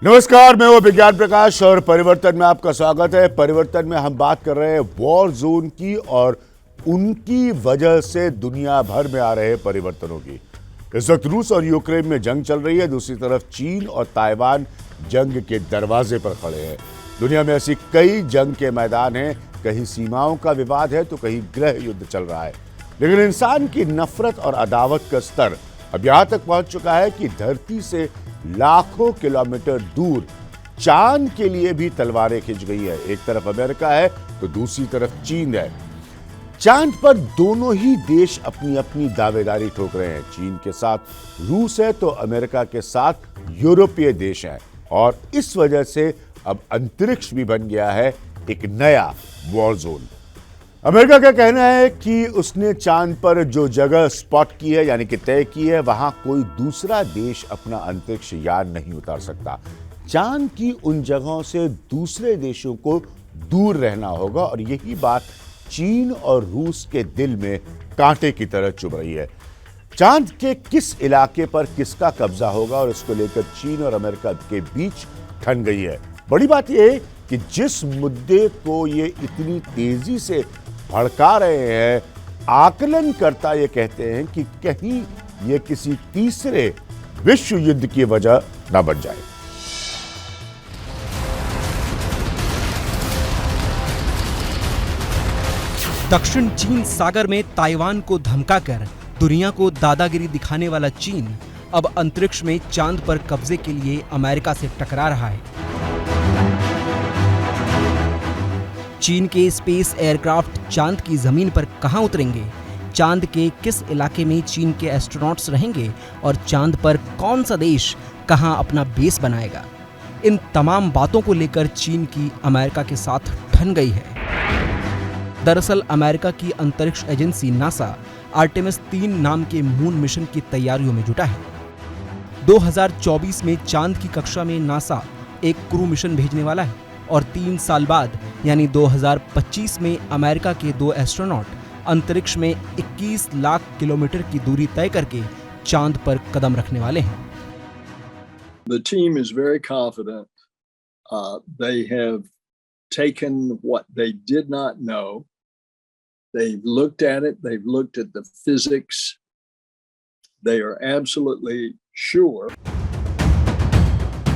नमस्कार, मैं हूं विज्ञान प्रकाश और परिवर्तन में आपका स्वागत है। परिवर्तन में हम बात कर रहे हैं वॉर जोन की और उनकी वजह से दुनिया भर में आ रहे परिवर्तनों की। इस वक्त रूस और यूक्रेन में जंग चल रही है, दूसरी तरफ चीन और ताइवान जंग के दरवाजे पर खड़े हैं। दुनिया में ऐसी कई जंग के मैदान हैं, कहीं सीमाओं का विवाद है तो कहीं गृह युद्ध चल रहा है। लेकिन इंसान की नफरत और अदावत का स्तर अब यहां तक पहुंच चुका है कि धरती से लाखों किलोमीटर दूर चांद के लिए भी तलवारें खिंच गई है। एक तरफ अमेरिका है तो दूसरी तरफ चीन है। चांद पर दोनों ही देश अपनी अपनी दावेदारी ठोक रहे हैं। चीन के साथ रूस है तो अमेरिका के साथ यूरोपीय देश है, और इस वजह से अब अंतरिक्ष भी बन गया है एक नया वॉर जोन। अमेरिका का कहना है कि उसने चांद पर जो जगह स्पॉट की है, यानी कि तय की है, वहां कोई दूसरा देश अपना अंतरिक्ष यान नहीं उतार सकता। चांद की उन जगहों से दूसरे देशों को दूर रहना होगा, और यही बात चीन और रूस के दिल में कांटे की तरह चुभ रही है। चांद के किस इलाके पर किसका कब्जा होगा, और इसको लेकर चीन और अमेरिका के बीच ठन गई है। बड़ी बात यह है कि जिस मुद्दे को ये इतनी तेजी से भड़का रहे हैं, आकलनकर्ता ये कहते हैं कि कहीं ये किसी तीसरे विश्व युद्ध की वजह न बन जाए। दक्षिण चीन सागर में ताइवान को धमकाकर दुनिया को दादागिरी दिखाने वाला चीन अब अंतरिक्ष में चांद पर कब्जे के लिए अमेरिका से टकरा रहा है। चीन के स्पेस एयरक्राफ्ट चांद की जमीन पर कहां उतरेंगे, चांद के किस इलाके में चीन के एस्ट्रोनॉट्स रहेंगे, और चांद पर कौन सा देश कहां अपना बेस बनाएगा, इन तमाम बातों को लेकर चीन की अमेरिका के साथ ठन गई है। दरअसल अमेरिका की अंतरिक्ष एजेंसी नासा आर्टेमिस 3 नाम के मून मिशन की तैयारियों में जुटा है। 2024 में चांद की कक्षा में नासा एक क्रू मिशन भेजने वाला है, और 3 साल बाद यानी 2025 में अमेरिका के 2 एस्ट्रोनॉट अंतरिक्ष में 21 लाख किलोमीटर की दूरी तय करके चांद पर कदम रखने वाले हैं। The team is very confident. They have taken what they did not know. They've looked at it. They've looked at the physics. They are absolutely sure.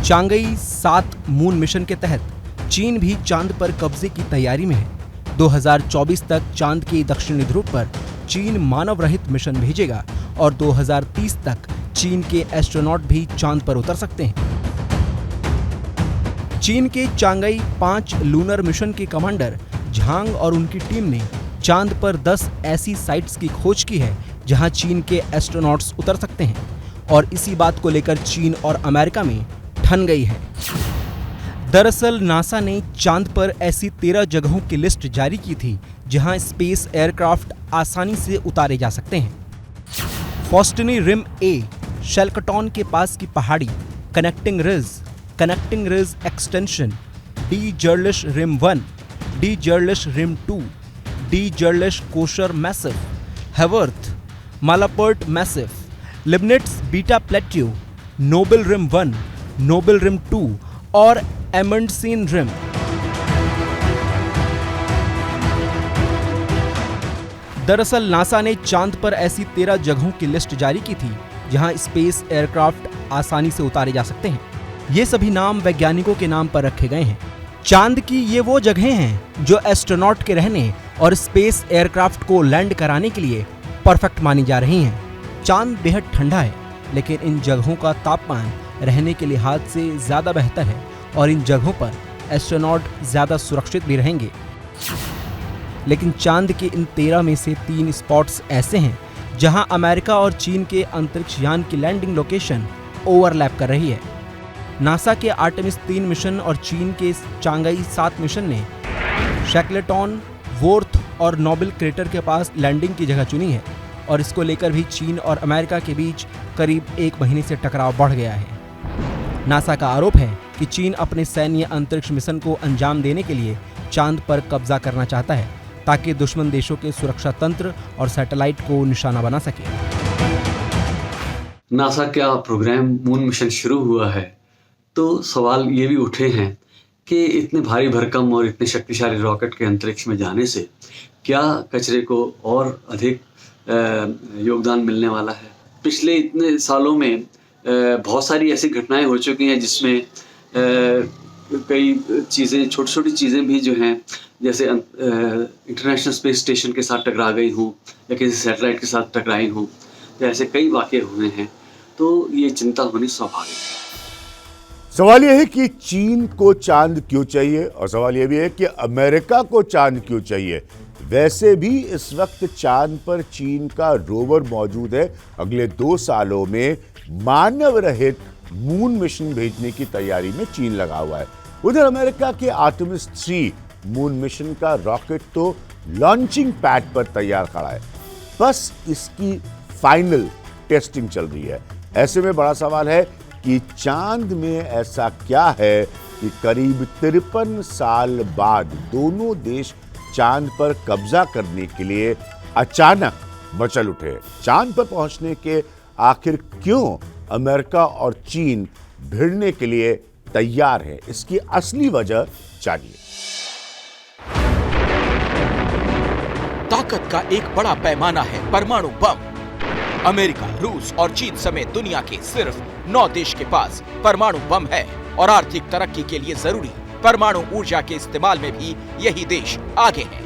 चांगई 7 moon mission के तहत चीन भी चांद पर कब्जे की तैयारी में है। 2024 तक चांद के दक्षिणी ध्रुव पर चीन मानव रहित मिशन भेजेगा, और 2030 तक चीन के एस्ट्रोनॉट भी चांद पर उतर सकते हैं। चीन के चांगई 5 लूनर मिशन के कमांडर झांग और उनकी टीम ने चांद पर 10 ऐसी साइट्स की खोज की है जहां चीन के एस्ट्रोनॉट्स उतर सकते हैं, और इसी बात को लेकर चीन और अमेरिका में ठन गई है। दरअसल नासा ने चांद पर ऐसी 13 जगहों की लिस्ट जारी की थी जहां स्पेस एयरक्राफ्ट आसानी से उतारे जा सकते हैं। फॉस्टनी रिम ए, शेल्कटॉन के पास की पहाड़ी, connecting ridge extension, de Gerlache rim 1, de Gerlache rim 2, de Gerlache Kocher massif, Haworth, Malapert massif, Leibnitz beta plateau, Nobile rim 1, Nobile rim 2 और एमंडसीन रिम। दरअसल नासा ने चांद पर ऐसी 13 जगहों की लिस्ट जारी की थी जहां स्पेस एयरक्राफ्ट आसानी से उतारे जा सकते हैं। ये सभी नाम वैज्ञानिकों के नाम पर रखे गए हैं। चांद की ये वो जगहें हैं जो एस्ट्रोनॉट के रहने और स्पेस एयरक्राफ्ट को लैंड कराने के लिए परफेक्ट मानी जा रही हैं। चांद बेहद ठंडा है, लेकिन इन जगहों का तापमान रहने के लिहाज से ज्यादा बेहतर है, और इन जगहों पर एस्ट्रोनॉट ज्यादा सुरक्षित भी रहेंगे। लेकिन चांद के इन 13 में से 3 स्पॉट्स ऐसे हैं जहां अमेरिका और चीन के अंतरिक्ष यान की लैंडिंग लोकेशन ओवरलैप कर रही है। नासा के आर्टेमिस 3 मिशन और चीन के चांगई 7 मिशन ने शैकलेटॉन, वोर्थ और नोबल क्रेटर के पास लैंडिंग की जगह चुनी है, और इसको लेकर भी चीन और अमेरिका के बीच करीब 1 महीने से टकराव बढ़ गया है। नासा का आरोप है कि चीन अपने सैन्य अंतरिक्ष मिशन को अंजाम देने के लिए चांद पर कब्जा करना चाहता है, ताकि दुश्मन देशों के सुरक्षा तंत्र और सैटेलाइट को निशाना बना सके। नासा का प्रोग्राम मून मिशन शुरू हुआ है तो सवाल ये भी उठे हैं कि इतने भारी भरकम और इतने शक्तिशाली रॉकेट के अंतरिक्ष में जाने से क्या कचरे को और अधिक योगदान मिलने वाला है। पिछले इतने सालों में बहुत सारी ऐसी घटनाएं हो चुकी हैं जिसमें कई चीज़ें, छोटी छोटी चीज़ें भी जो हैं, जैसे इंटरनेशनल स्पेस स्टेशन के साथ टकरा गई हूँ या किसी सैटेलाइट के साथ टकराई हूँ, तो ऐसे कई वाक़ये हुए हैं। तो ये चिंता होनी स्वाभाविक है। सवाल यह है कि चीन को चांद क्यों चाहिए, और सवाल यह भी है कि अमेरिका को चांद क्यों चाहिए। वैसे भी इस वक्त चांद पर चीन का रोवर मौजूद है। अगले 2 सालों में मानव रहित मून मिशन भेजने की तैयारी में चीन लगा हुआ है। उधर अमेरिका के आर्टेमिस 3 मून मिशन का रॉकेट तो लॉन्चिंग पैड पर तैयार खड़ा है, बस इसकी फाइनल टेस्टिंग चल रही है। ऐसे में बड़ा सवाल है कि चांद में ऐसा क्या है कि करीब 53 साल बाद दोनों देश चांद पर कब्जा करने के लिए अचानक मचल उठे। चांद पर पहुंचने के आखिर क्यों अमेरिका और चीन भिड़ने के लिए तैयार है, इसकी असली वजह जानिए। ताकत का एक बड़ा पैमाना है परमाणु बम। अमेरिका, रूस और चीन समेत दुनिया के सिर्फ 9 देश के पास परमाणु बम है और आर्थिक तरक्की के लिए जरूरी परमाणु ऊर्जा के इस्तेमाल में भी यही देश आगे हैं।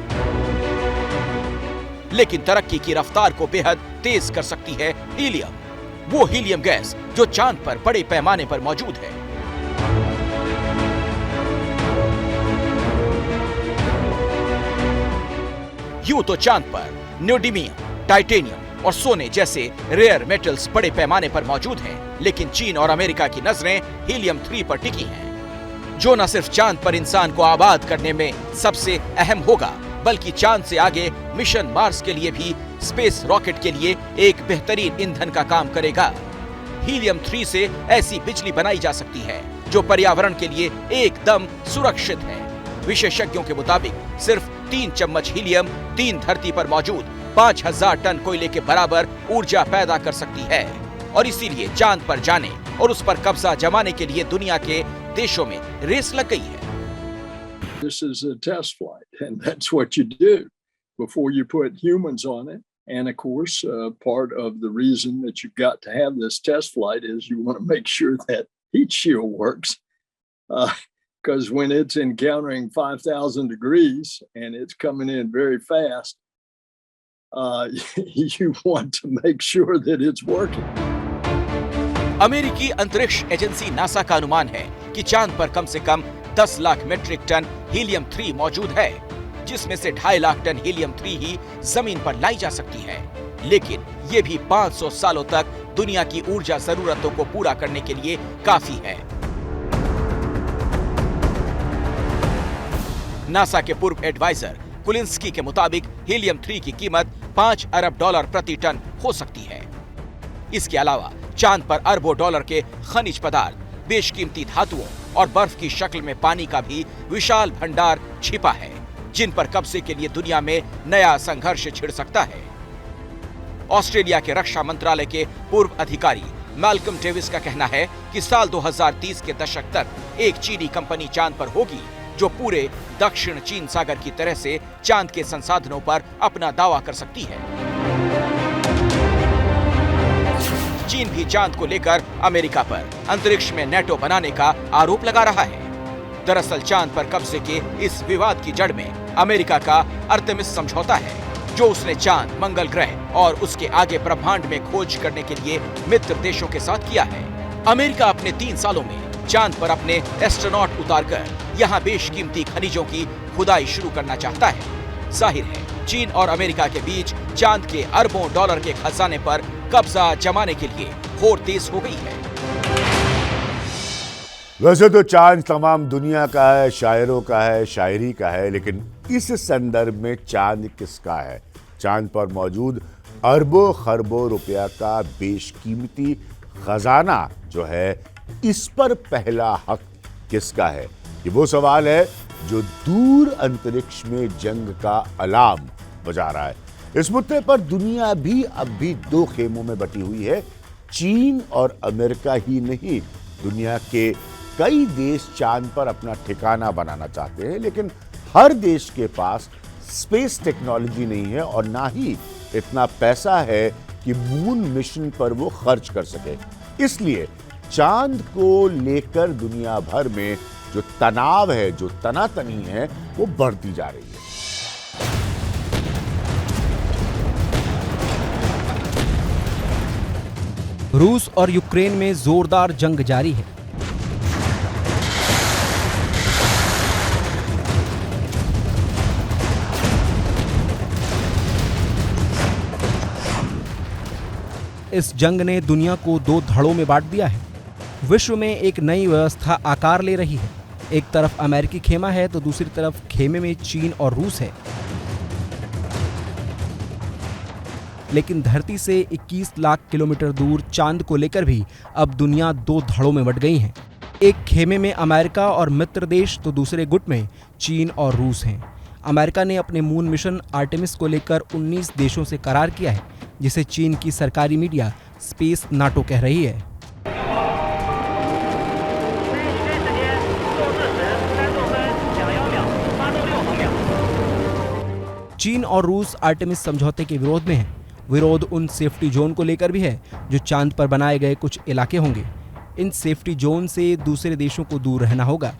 लेकिन तरक्की की रफ्तार को बेहद तेज कर सकती है हीलियम, वो हीलियम गैस जो चांद पर बड़े पैमाने पर मौजूद है। यूं तो चांद पर न्यूडीमियम, टाइटेनियम और सोने जैसे रेयर मेटल्स बड़े पैमाने पर मौजूद हैं, लेकिन चीन और अमेरिका की नजरें हीलियम 3 पर टिकी हैं, जो न सिर्फ चांद पर इंसान को आबाद करने में सबसे अहम होगा, बल्कि चांद से आगे मिशन मार्स के लिए भी स्पेस रॉकेट के लिए एक बेहतरीन ईंधन का काम करेगा। हीलियम 3 से ऐसी बिजली बनाई जा सकती है जो पर्यावरण के लिए एकदम सुरक्षित है। विशेषज्ञों के मुताबिक सिर्फ 3 चम्मच हीलियम 3 धरती पर मौजूद 5000 टन कोयले के बराबर ऊर्जा पैदा कर सकती है, और इसीलिए चांद पर जाने और उस पर कब्जा जमाने के लिए दुनिया के देशों में रेस लग गई है। This is a test flight, and that's what you do before you put humans on it. And of course, part of the reason that you've got to have this test flight is you want to make sure that heat shield works. Because when it's encountering 5,000 degrees and it's coming in very fast, you want to make sure that it's working. अमेरिकी अंतरिक्ष agency NASA का अनुमान है कि चांद पर कम से कम 10 lakh metric ton helium 3 मौजूद है, जिसमें से 2.5 लाख टन हीलियम 3 ही जमीन पर लाई जा सकती है। लेकिन ये भी 500 सालों तक दुनिया की ऊर्जा जरूरतों को पूरा करने के लिए काफी है। नासा के पूर्व एडवाइजर कुलिंस्की के मुताबिक हीलियम 3 की कीमत $5 अरब प्रति टन हो सकती है। इसके अलावा चांद पर अरबों डॉलर के खनिज पदार्थ, बेशकीमती धातुओं और बर्फ की शक्ल में पानी का भी विशाल भंडार छिपा है, जिन पर कब्जे के लिए दुनिया में नया संघर्ष छिड़ सकता है। ऑस्ट्रेलिया के रक्षा मंत्रालय के पूर्व अधिकारी मैल्कम डेविस का कहना है कि साल 2030 के दशक तक एक चीनी कंपनी चांद पर होगी, जो पूरे दक्षिण चीन सागर की तरह से चांद के संसाधनों पर अपना दावा कर सकती है। चीन भी चांद को लेकर अमेरिका पर अंतरिक्ष में नेटो बनाने का आरोप लगा रहा है। दरअसल चांद पर कब्जे के इस विवाद की जड़ में अमेरिका का आर्टेमिस समझौता है, जो उसने चांद, मंगल ग्रह और उसके आगे ब्रह्मांड में खोज करने के लिए मित्र देशों के साथ किया है। अमेरिका अपने 3 सालों में चांद पर अपने एस्ट्रोनॉट उतारकर यहाँ बेशकीमती खनिजों की खुदाई शुरू करना चाहता है। जाहिर है चीन और अमेरिका के बीच चांद के अरबों डॉलर के खजाने पर कब्जा जमाने के लिए होड़ तेज हो गई है। वैसे तो चांद तमाम दुनिया का है, शायरों का है, शायरी का है, लेकिन इस संदर्भ में चांद किसका है? चांद पर मौजूद अरबों खरबों रुपया का बेशकीमती खजाना जो है, इस पर पहला हक किसका है? ये वो सवाल है जो दूर अंतरिक्ष में जंग का अलार्म बजा रहा है। इस मुद्दे पर दुनिया भी अब भी 2 खेमों में बटी हुई है। चीन और अमेरिका ही नहीं, दुनिया के कई देश चांद पर अपना ठिकाना बनाना चाहते हैं, लेकिन हर देश के पास स्पेस टेक्नोलॉजी नहीं है और ना ही इतना पैसा है कि मून मिशन पर वो खर्च कर सके। इसलिए चांद को लेकर दुनिया भर में जो तनाव है, जो तनातनी है, वो बढ़ती जा रही है। रूस और यूक्रेन में जोरदार जंग जारी है। इस जंग ने दुनिया को दो धड़ों में बांट दिया है। विश्व में एक नई व्यवस्था आकार ले रही है। एक तरफ अमेरिकी खेमा है तो दूसरी तरफ खेमे में चीन और रूस है। लेकिन धरती से 21 लाख किलोमीटर दूर चांद को लेकर भी अब दुनिया दो धड़ों में बट गई है। एक खेमे में अमेरिका और मित्र देश तो दूसरे गुट में चीन और रूस हैं। अमेरिका ने अपने मून मिशन आर्टेमिस को लेकर 19 देशों से करार किया है, जिसे चीन की सरकारी मीडिया स्पेस नाटो कह रही है। चीन और रूस आर्टेमिस समझौते के विरोध में हैं। विरोध उन सेफ्टी जोन को लेकर भी है जो चांद पर बनाए गए कुछ इलाके होंगे। इन सेफ्टी जोन से दूसरे देशों को दूर रहना होगा।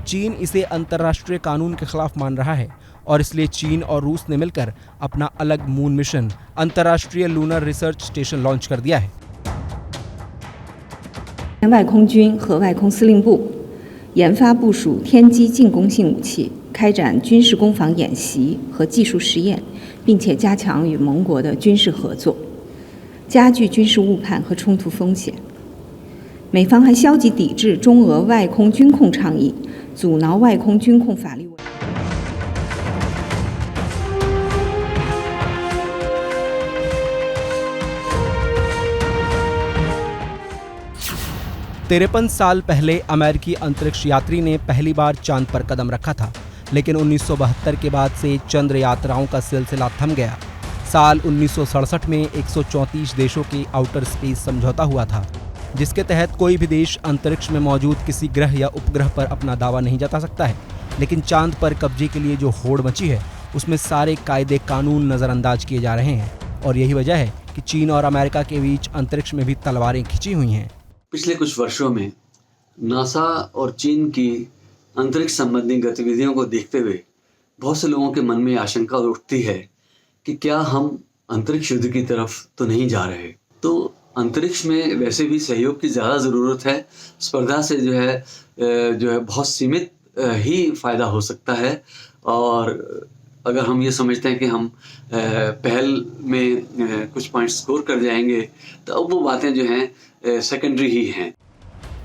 चीन इसे अंतर्राष्ट्रीय कानून के खिलाफ मान रहा है और इसलिए चीन और रूस ने मिलकर अपना अलग मून मिशन अंतर्राष्ट्रीय लूनर रिसर्च स्टेशन लॉन्च कर दिया है। 外空军和外空司令部研发部署天基进攻性武器，开展军事攻防演习和技术实验，并且加强与盟国的军事合作，加剧军事误判和冲突风险。美方还消极抵制中俄外空军控倡议，阻挠外空军控法律。 53 साल पहले अमेरिकी अंतरिक्ष यात्री ने पहली बार चांद पर कदम रखा था, लेकिन 1972 के बाद से चंद्र यात्राओं का सिलसिला थम गया। साल 1967 में 134 देशों के आउटर स्पेस समझौता हुआ था, जिसके तहत कोई भी देश अंतरिक्ष में मौजूद किसी ग्रह या उपग्रह पर अपना दावा नहीं जता सकता है। लेकिन चांद पर कब्जे के लिए जो होड़ मची है, उसमें सारे कायदे कानून नज़रअंदाज किए जा रहे हैं और यही वजह है कि चीन और अमेरिका के बीच अंतरिक्ष में भी तलवारें खिंची हुई हैं। पिछले कुछ वर्षों में नासा और चीन की अंतरिक्ष संबंधी गतिविधियों को देखते हुए बहुत से लोगों के मन में आशंका उठती है कि क्या हम अंतरिक्ष युद्ध की तरफ तो नहीं जा रहे। तो अंतरिक्ष में वैसे भी सहयोग की ज़्यादा ज़रूरत है। स्पर्धा से जो है बहुत सीमित ही फ़ायदा हो सकता है और अगर हम ये समझते हैं कि हम पहल में कुछ पॉइंट स्कोर कर जाएंगे तो अब वो बातें जो हैं सेकेंडरी ही हैं।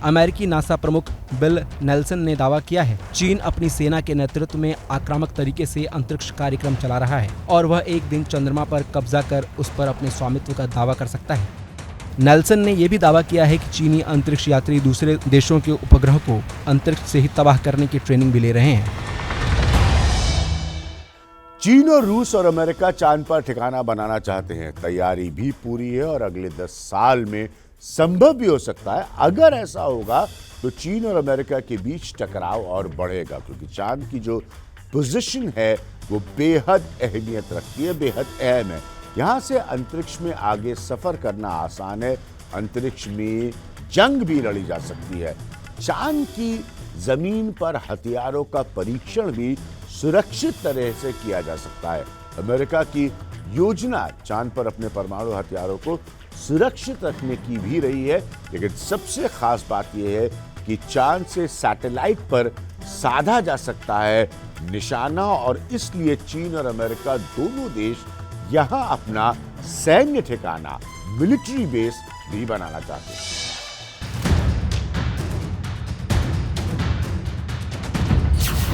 अमेरिकी नासा प्रमुख बिल नेल्सन ने दावा किया है चीन अपनी सेना के नेतृत्व में आक्रामक तरीके से अंतरिक्ष कार्यक्रम चला रहा है और वह एक दिन चंद्रमा पर कब्जा कर उस पर अपने स्वामित्व का दावा कर सकता है। नेल्सन ने यह भी दावा किया है कि चीनी अंतरिक्ष यात्री दूसरे देशों के उपग्रह को अंतरिक्ष से ही तबाह करने की ट्रेनिंग भी ले रहे हैं। चीन और रूस और अमेरिका चांद पर ठिकाना बनाना चाहते हैं। तैयारी भी पूरी है और अगले 10 साल में संभव भी हो सकता है। अगर ऐसा होगा तो चीन और अमेरिका के बीच टकराव और बढ़ेगा, क्योंकि चांद की जो पोजीशन है वो बेहद अहमियत रखती है, बेहद अहम है। यहां से अंतरिक्ष में आगे सफर करना आसान है, अंतरिक्ष में जंग भी लड़ी जा सकती है। चांद की जमीन पर हथियारों का परीक्षण भी सुरक्षित तरह से किया जा सकता है। अमेरिका की योजना चांद पर अपने परमाणु हथियारों को सुरक्षित रखने की भी रही है, लेकिन सबसे खास बात यह है कि चांद से सैटेलाइट पर साधा जा सकता है निशाना और इसलिए चीन और अमेरिका दोनों देश यहां अपना सैन्य ठिकाना, मिलिट्री बेस भी बनाना चाहते हैं।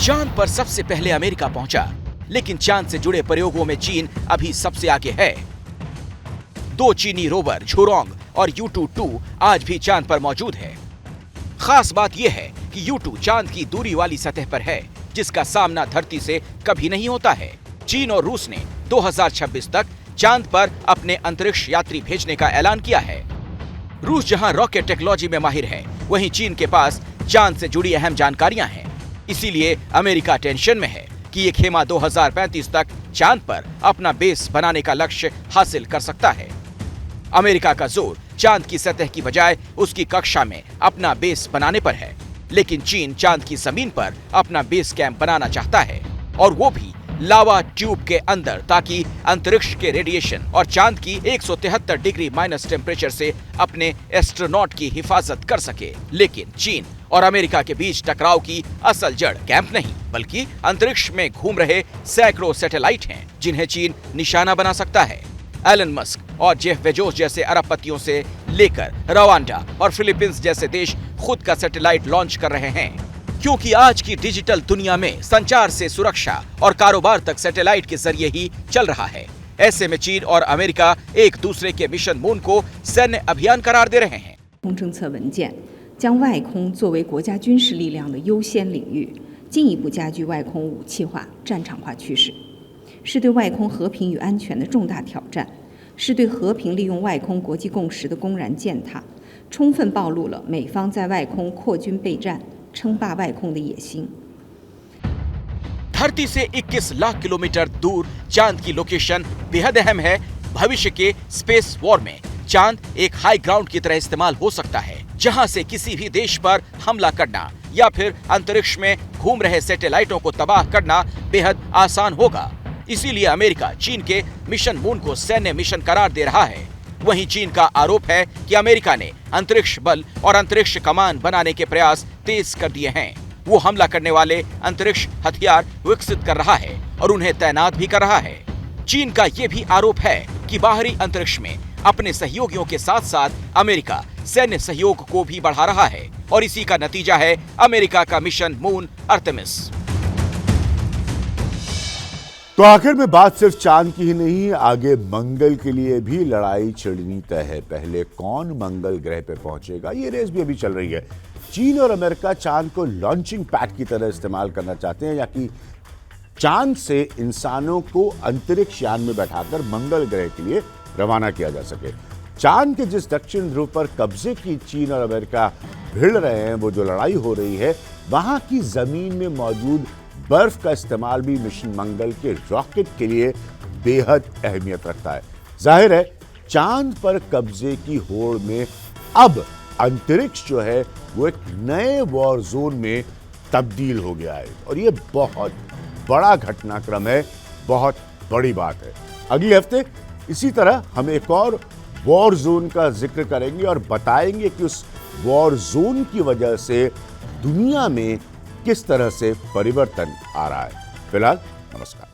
चांद पर सबसे पहले अमेरिका पहुंचा, लेकिन चांद से जुड़े प्रयोगों में चीन अभी सबसे आगे है। 2 चीनी रोवर झुरोंग और U-22 आज भी चांद पर मौजूद है। खास बात यह है कि U-2 चांद की दूरी वाली सतह पर है, जिसका सामना धरती से कभी नहीं होता है। चीन और रूस ने 2026 तक चांद पर अपने अंतरिक्ष यात्री भेजने का ऐलान किया है। रूस जहां रॉकेट टेक्नोलॉजी में माहिर है, वहीं चीन के पास चांद से जुड़ी अहम जानकारियां हैं। इसीलिए अमेरिका टेंशन में है कि ये खेमा 2035 तक चांद पर अपना बेस बनाने का लक्ष्य हासिल कर सकता है। अमेरिका का जोर चांद की सतह की बजाय उसकी कक्षा में अपना बेस बनाने पर है, लेकिन चीन चांद की जमीन पर अपना बेस कैंप बनाना चाहता है, और वो भी लावा ट्यूब के अंदर, ताकि अंतरिक्ष के रेडिएशन और चांद की 173 डिग्री माइनस टेम्परेचर से अपने एस्ट्रोनॉट की हिफाजत कर सके। लेकिन चीन और अमेरिका के बीच टकराव की असल जड़ कैंप नहीं, बल्कि अंतरिक्ष में घूम रहे सैकड़ों सैटेलाइट हैं, जिन्हें चीन निशाना बना सकता है। एलन मस्क और जेफ बेजोस जैसे अरबपतियों से लेकर रवांडा और फिलीपींस जैसे देश खुद का सैटेलाइट लॉन्च कर रहे हैं, क्योंकि आज की डिजिटल दुनिया में संचार से सुरक्षा और कारोबार तक सैटेलाइट के जरिए ही चल रहा है। ऐसे में चीन और अमेरिका एक दूसरे के मिशन मून को सैन्य अभियान करार दे रहे हैं। 政策文件将外空作为国家军事力量的优先领域，进一步加剧外空武器化、战场化趋势，是对外空和平与安全的重大挑战，是对和平利用外空国际共识的公然践踏，充分暴露了美方在外空扩军备战、称霸外空的野心。 धरती से 21 लाख किलोमीटर दूर चांद की लोकेशन बेहद अहम है। भविष्य के स्पेस वॉर में चांद एक हाई ग्राउंड की तरह इस्तेमाल हो सकता है, जहां से किसी भी देश पर हमला करना या फिर अंतरिक्ष में घूम रहे सैटेलाइटों को तबाह करना बेहद आसान होगा। इसीलिए अमेरिका चीन के मिशन मून को सैन्य मिशन करार दे रहा है। वहीं चीन का आरोप है कि अमेरिका ने अंतरिक्ष बल और अंतरिक्ष कमान बनाने के प्रयास तेज कर दिए हैं। वो हमला करने वाले अंतरिक्ष हथियार विकसित कर रहा है और उन्हें तैनात भी कर रहा है। चीन का ये भी आरोप है कि बाहरी अंतरिक्ष में अपने सहयोगियों के साथ साथ अमेरिका सैन्य सहयोग को भी बढ़ा रहा है, और इसी का नतीजा है अमेरिका का मिशन मून आर्टेमिस। तो आखिर में बात सिर्फ चांद की ही नहीं, आगे मंगल के लिए भी लड़ाई छिड़नी तय है। पहले कौन मंगल ग्रह पे पहुंचेगा, ये रेस भी अभी चल रही है। चीन और अमेरिका चांद को लॉन्चिंग पैड की तरह इस्तेमाल करना चाहते हैं, या कि चांद से इंसानों को अंतरिक्ष यान में बैठाकर मंगल ग्रह के लिए रवाना किया जा सके। चांद के जिस दक्षिण ध्रुव पर कब्जे की चीन और अमेरिका भिड़ रहे हैं, वो जो लड़ाई हो रही है, वहां की जमीन में मौजूद बर्फ का इस्तेमाल भी मिशन मंगल के रॉकेट के लिए बेहद अहमियत रखता है। जाहिर है चांद पर कब्जे की होड़ में अब अंतरिक्ष जो है वो एक नए वॉर जोन में तब्दील हो गया है, और ये बहुत बड़ा घटनाक्रम है, बहुत बड़ी बात है। अगले हफ्ते इसी तरह हम एक और वॉर जोन का जिक्र करेंगे और बताएंगे कि उस वॉर जोन की वजह से दुनिया में किस तरह से परिवर्तन आ रहा है। फिलहाल नमस्कार।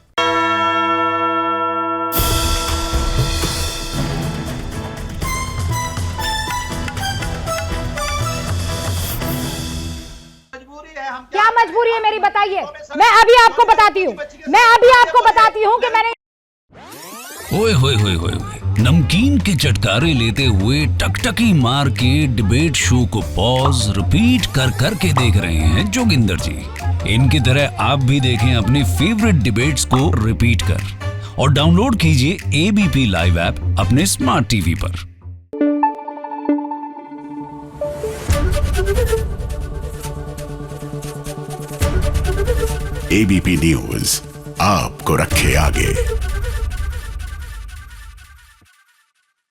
क्या मजबूरी है मेरी, बताइए। मैं अभी आपको बताती हूँ कि मैंने ओए होए होए होए नमकीन के चटकारे लेते हुए टकटकी मार के डिबेट शो को पॉज रिपीट कर करके देख रहे हैं जोगिंदर जी। इनकी तरह आप भी देखें अपने फेवरेट डिबेट्स को रिपीट कर, और डाउनलोड कीजिए एबीपी लाइव ऐप अपने स्मार्ट टीवी पर। एबीपी न्यूज आपको रखे आगे।